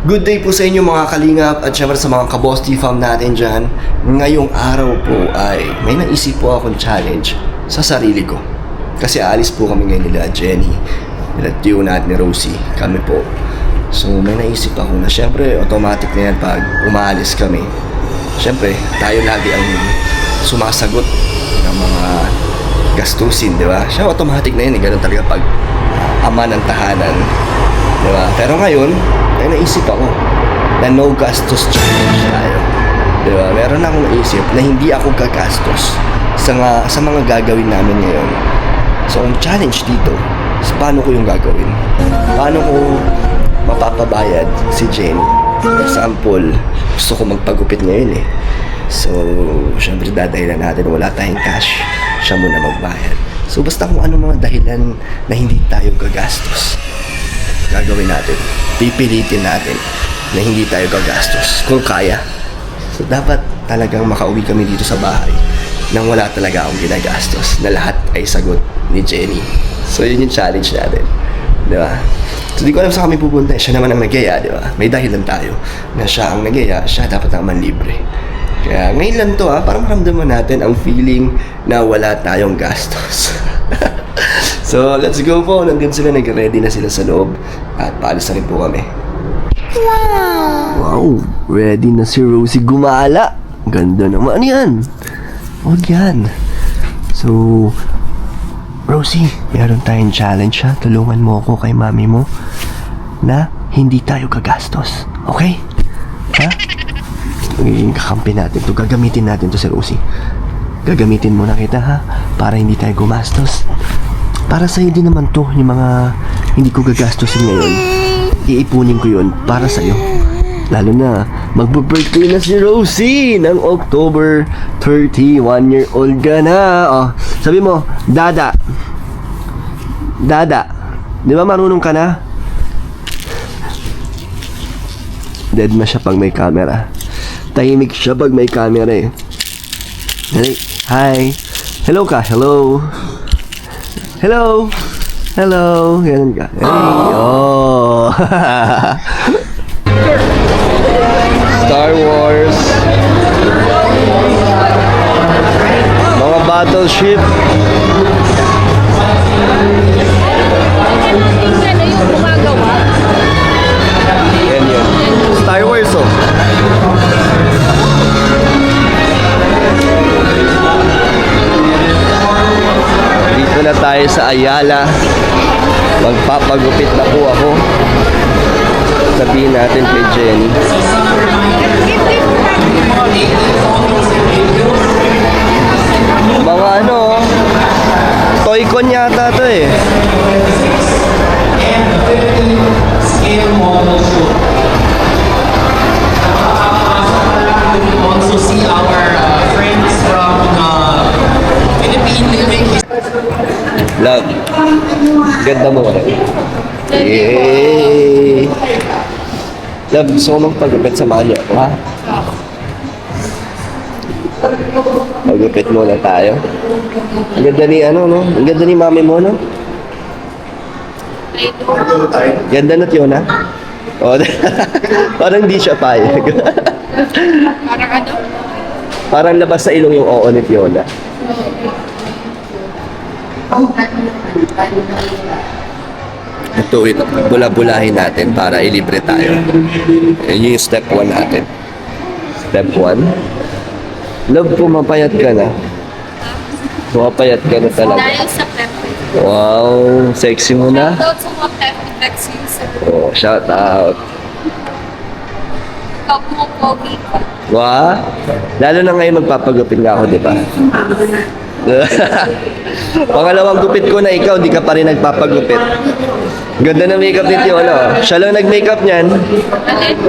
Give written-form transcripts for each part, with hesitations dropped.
Good day po sa inyo mga kalingap at syempre sa mga kabosti fam natin dyan. Ngayong araw po ay may naisip po akong challenge sa sarili ko. Kasi aalis po kami ngayon nila Jenny, nila Tiona at ni Rosie, kami po. So may naisip ako na syempre automatic na yan pag umaalis kami. Syempre tayo lagi ang sumasagot ng mga gastusin, di ba? Siya automatic na yun, ganun talaga pag ama ng tahanan. Diba? Pero ngayon, ay naisip ako na no gastos challenge tayo. Diba? Meron akong naisip na hindi ako gagastos sa mga gagawin namin ngayon. So, ang challenge dito is paano ko yung gagawin. Paano ko mapapabayad si Jenny. For example, gusto ko magpagupit ngayon eh. So, syempre dadahilan natin wala tayong cash. Siya muna magbayad. So, basta kung ano mga dahilan na hindi tayo gagastos, gagawin natin. Pipilitin natin na hindi tayo gagastos kung kaya. So dapat talagang makauwi kami dito sa bahay nang wala talaga akong ginagastos na lahat ay sagot ni Jenny. So yun yung challenge natin, di ba? So di ko alam sa kami pupunta. Siya naman ang nagyaya, di ba? May dahilan tayo na siya ang nagyaya, siya dapat naman libre. Kaya ngayon lang to parang maramdaman natin ang feeling na wala tayong gastos. So, let's go po. Nandun sila, nag-ready na sila sa loob. At paalis na rin po kami. Wow! Ready na si Rosie gumala. Ganda naman. Ano yan? Huwag yan. So, Rosie, meron tayong challenge ha. Tulungan mo ako kay mami mo na hindi tayo gagastos. Okay? Ha? Magiging kakampi natin to. Gagamitin natin to si Rosie. Gagamitin mo na kita ha. Para hindi tayo gumastos. Para sa'yo din naman to, yung mga hindi ko gagastusin ngayon. Iipunin ko yun para sa'yo. Lalo na, magbo-birthday na si Rosie ng October 30. 1 year old ka na. Oh, sabi mo, Dada. Dada. Di ba marunong ka na? Dead ma siya pag may camera. Tahimik siya pag may camera eh. Hi. Hello ka. Hello. Hello! Hello! Ganun ka. Hey! Oh! Star Wars! Mga battleship! Ano yung gumagawa? Yan yun. Star Wars oh! Dito na tayo sa Ayala. Magpapagupit na po ako. Sabihin natin kay Jenny. Mga ano, Toy-Con yata to eh. Also see our friends from Philippines. Love. Ganda mo ka. Yay! Love, gusto ko magpagupit sa mali ako, ha? Pagupit muna tayo. Ang ganda ni ano, no? Ang ganda ni mami mo, no? Ganda na Tiona. Oh, parang di siya payag. Parang ano? Parang labas sa ilong yung oo ni Tiona. Ito, bula-bulahin natin para ilibre tayo. Yun yung step 1 natin. Step 1. Love, pumapayat ka na. Pumapayat ka na talaga. Dahil sa Pepe. Wow, sexy mo na. Shoutout sa mga Pepe vaccines. Oh, shout out. Ikaw pumapogi ka. Wow. Lalo na ngayon magpapagupit nga ako, di ba? Pangalawang gupit ko na ikaw, di ka pa rin nagpapagupit. Ganda na makeup ni Tiona. Siya lang nag-makeup niyan.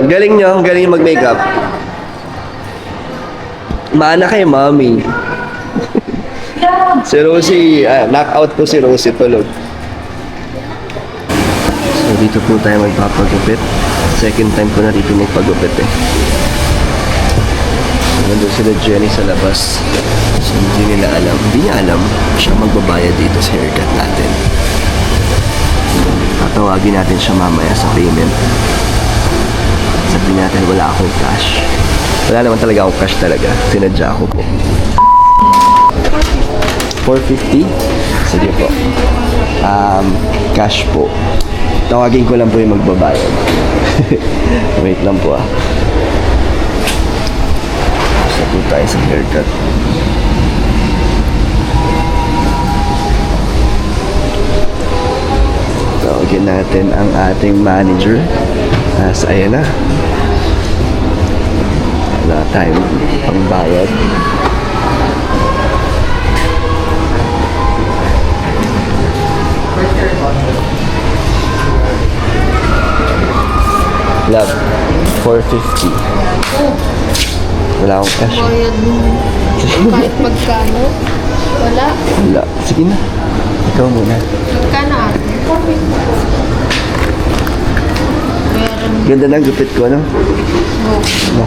Ang galing nyo, ang galing mag-makeup. Maana kay mami. Si Rosie, knockout po si Rosie tulog. So dito po tayo magpapagupit. Second time ko na dito magpagupit eh. So nandun sila Jenny sa labas. So hindi nila alam. Hindi niya alam siya magbabayad dito sa haircut natin. Tatawagin natin siya mamaya sa payment. dahil wala akong cash. Wala naman talaga akong cash talaga. Sinadya ko po. 450? Sige po. Cash po. Tawagin ko lang po yung magbabayad. Wait lang po ah. Gusto po tayo sa haircut. Tawagin natin ang ating manager. Ayan na. Wala tayong pangbayad. Love, 450. Wala akong cash. Bayad mo. Kahit magkano? Wala. Wala. Sige na. Ikaw muna. Magkano ate? 450. Meron. Ganda ng gupit ko, no? No.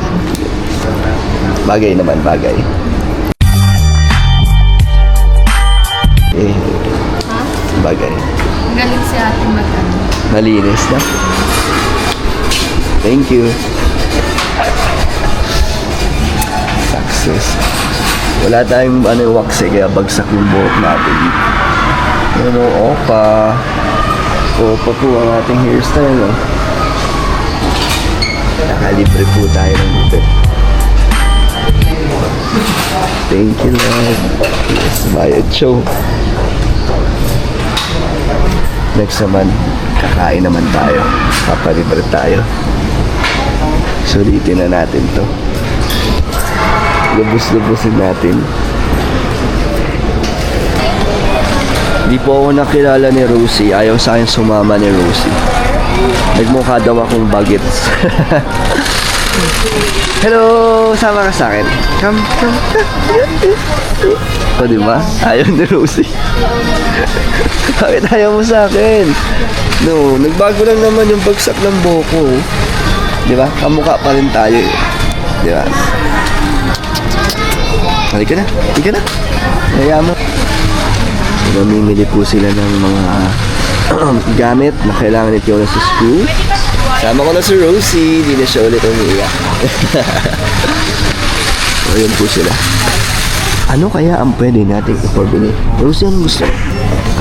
Bagay naman, bagay. Ha? Bagay. Galing si ate magkano. Malinis na. Thank you. Success. Wala tayong wax kaya bagsak yung buhok natin. Opa. Opa po ang ating hairstyle, no? Nakalibre po tayo ng gupit. Thank you, Lord. Yes, bayad show. Next naman, kakain naman tayo. Papalibre tayo. Sulitin na natin to. Lubos-lubosin natin. Di po ako nakilala ni Rosie. Ayaw sa akin sumama ni Rosie. Nagmukha daw akong bagets. Hello! Sama ka sa akin. Come. O, diba? Ayaw ni Rosie. Bakit ayaw mo sa akin? No, nagbago lang naman yung bagsak ng buhok ko. Diba? Kamukha pa rin tayo eh. Diba? Halika na. Halika na. Kaya mo. Namimili po sila ng mga gamit na kailangan ni Fiona sa school. Sama ko na si Rosie. Hindi na siya ulit umiiyak. Ayun po sila. Ano kaya ang pwede natin ipabili? Rosie, anong gusto mo?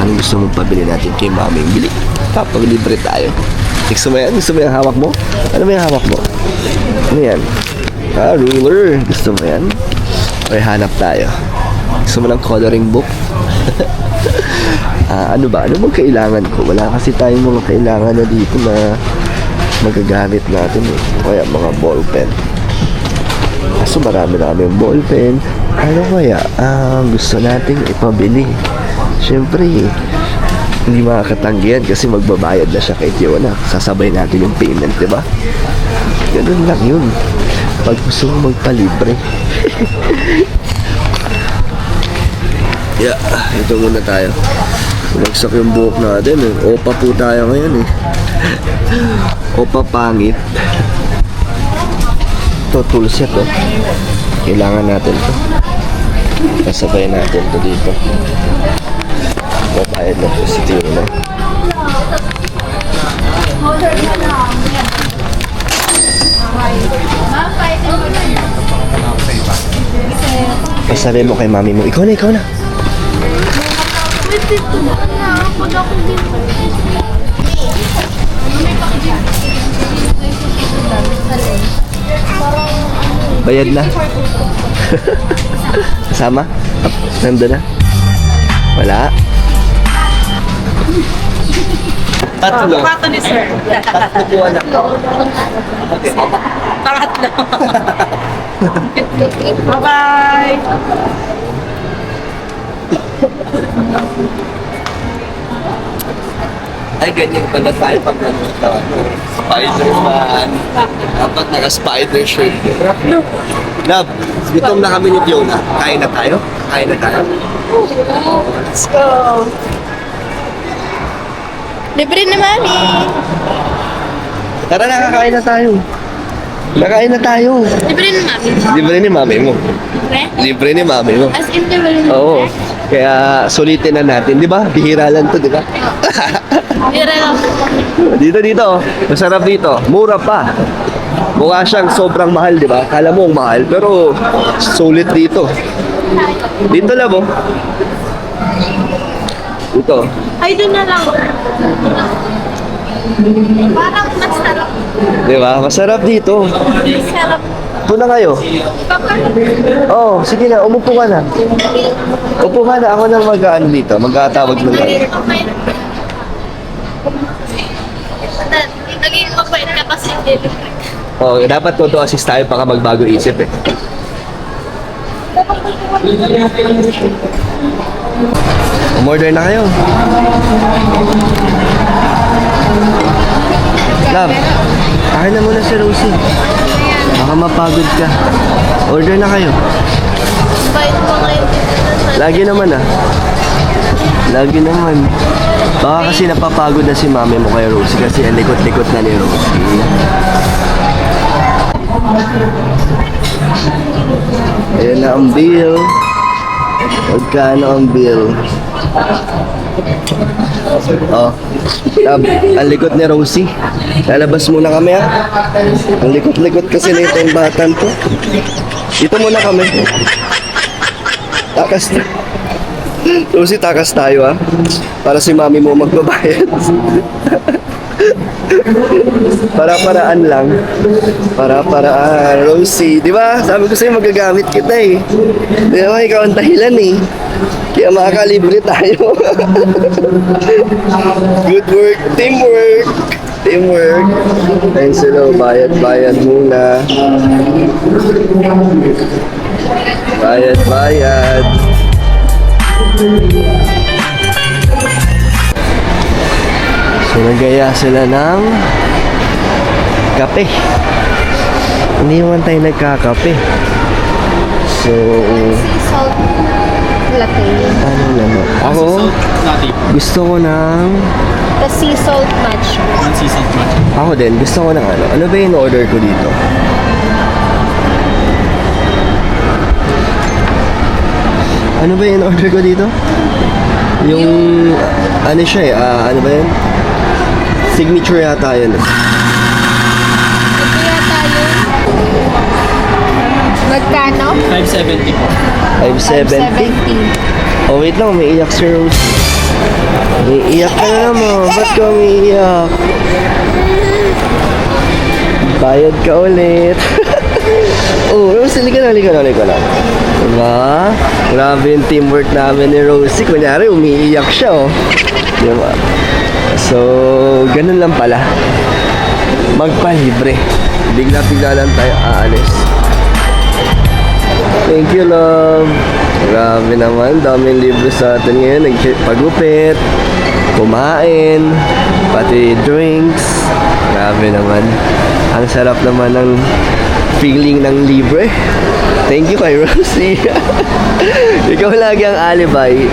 Anong gusto mong pabili natin kay Mami? Bili. Papaglibre tayo. Gusto mo yan? Gusto mo yung hawak mo? Ano ba yung hawak mo? Ano yan? Ruler. Gusto mo yan? Okay, hanap tayo. Gusto mo ng coloring book? Ano ba? Ano bang kailangan ko? Wala kasi tayong mga kailangan na dito na magagamit natin eh. Kaya mga ballpen. Kaso marami na kami yung ballpen. Ano kaya? Gusto nating ipabili. Siyempre, hindi makakatanggihan kasi magbabayad na siya kay Fiona. Sasabay natin yung payment, di ba? Ganun lang yun. Pag gusto mo magpalibre. Yeah, ito muna tayo. Nagsak yung buhok natin eh. Opa po tayo ngayon eh. Opa pangit. Ito, tool set oh. Kailangan natin to. Kasabay natin to dito. Babayad na po si Fiona. Pasabi mo kay mami mo. Ikaw na, ikaw na. Bayad na. Kasama? Nandun na? Wala? Tatlo. Pato ni sir. Tatlo po anak ko. Okay. Pangatlo. Bye-bye. Ay, ganyan pala tayo pag nanonood. Spider-Man. Dapat naka-spider shirt. Love, gutom na kami ni Fiona. Kain na tayo? Kain na tayo? Let's go. Libre ni Mami. Tara na, kakain na tayo. Nakain na tayo. Libre ni Mami. Libre ni mami mo. Libre? Libre ni mami mo. As in, libre ni Oo. Kaya sulitin na natin, di ba? Bihira lang to, di ba? Libre lang. Dito. Masarap dito. Mura pa. Mukha siyang sobrang mahal, di ba? Kala mo ang mahal, pero sulit dito. Dito lang mo. Ito. Ay, doon na lang. Parang masarap. Di ba? Masarap dito. Masarap. Ito na kayo. Oo, sige na. Umupo ka na. Upo ka na. Ako na mag-ano dito. Mag-atawag mo lang. Naging mabait ka kasi delivery. Oh, dapat totoo assist tayo baka magbago isip eh. Umorder na kayo. Love, akin na muna si Rosie. Baka mapagod ka. Order na kayo. Bait mo ngayon dito na. Lagi naman ah. Lagi naman. Baka kasi napapagod na si mami mo kay Rosie kasi ang likot-likot na ni Rosie. Ayan na ang bill. Magkano ang bill? Oh, ang likot ni Rosie. Lalabas muna kami ha. Ang likot-likot kasi nito yung batan to. Dito muna kami. Takas na. Rosie, takas tayo ha. Para si mami mo magbabayad. Para-paraan lang. Para-paraan. Rosie, di ba? Sabi ko sa'yo magagamit kita eh. Di ba? Ikaw ang dahilan eh. Kaya makakalibre tayo. Good work. Teamwork. Teamwork. Ayun sila. Bayad-bayad muna. Bayad-bayad. So, nagaya sila ng kape. Hindi naman tayo nagkakape. So, Salt latte. ano naman? Ako, gusto ko ng... The sea salt matcha. Ako din, gusto ko ng ano. Ano ba yung order ko dito? Ano ba yung order ko dito? Yung... Ano siya eh? Ano ba yun? Signature yata yun. Kaya tayo. Magkano? 570 po. 570? Oh, wait lang. Umiiyak si Rose. Umiiyak ka na naman. Ba't ka umiiyak? Bayad ka ulit. Oh, Rose, halika na. Diba? Grabe yung teamwork namin ni Rosie. Kunyari, umiiyak siya, oh. Diba? So, ganun lang pala. Magpalibre. Bigla-bigla lang tayo aalis. Thank you, love. Grabe naman. Daming libre sa atin ngayon. Nagpagupit, kumain, pati drinks. Grabe naman. Ang sarap naman ng feeling ng libre. Thank you kay Rosie. Ikaw lagi ang alibay.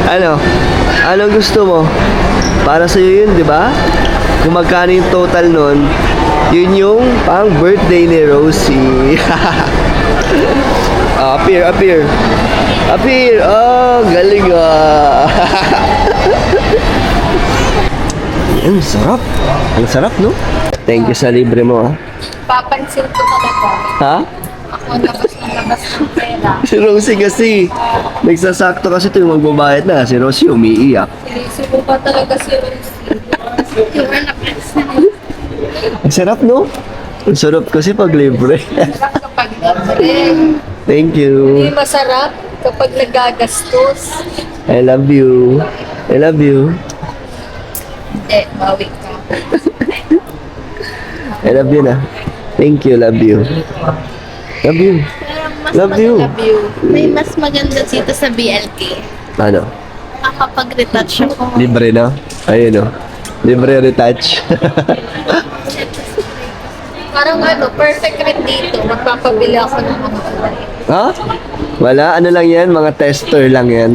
Ano? Anong gusto mo? Para sa'yo yun, di ba? Kung magkano yung total nun, yun yung pang birthday ni Rosie. Appear. Oh, galing ah. Ang sarap. Ang sarap, no? Thank you sa libre mo, ah. Papansin ko talaga. Ha? Ako labas ng pera. Si Rosie kasi, nagsasakto kasi ito yung magbabayad na. Si Rosie umiiyak. Sinusubo pa talaga si Rosie. You are not Ang sarap, no? Ang sarap kasi pag libre. kapag libre. Thank you. Hindi masarap kapag nagagastos. I love you. I love you. Hindi, bawi ka. I love you na. Thank you, love you. Love you. Pero mas Love you. love you. May mas maganda dito sa BLK. Ano? Makakapag-retouch ako. Libre na? Ayun o. Libre retouch. Parang ano, perfect rin dito. Magpapabili ako ng mga kulay. Ha? Wala? Ano lang yan? Mga tester lang yan.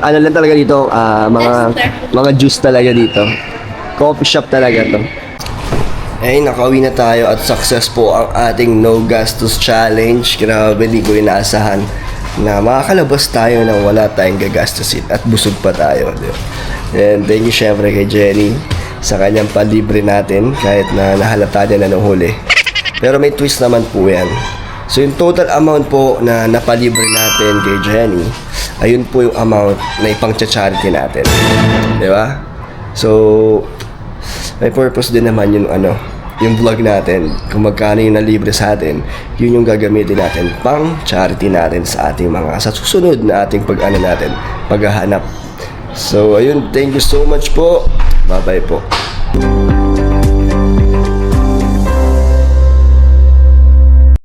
Ano lang talaga dito? Mga juice talaga dito. Coffee shop talaga to. Eh, nakauwi na tayo at success po ang ating no gastos challenge. Grabe, di ko inaasahan na makakalabas tayo nang wala tayong gagastusin at busog pa tayo. Diba? And thank you syempre kay Jenny sa kanyang palibre natin kahit na nahalata niya na nung huli. Pero may twist naman po yan. So yung total amount po na napalibre natin kay Jenny, ayun po yung amount na ipang-charity natin. Di ba? So, may purpose din naman yung yung vlog natin. Kung magkano yung nalibre sa atin, yun yung gagamitin natin pang charity natin sa ating sa susunod na ating paghahanap. So, ayun, thank you so much po. Bye-bye po.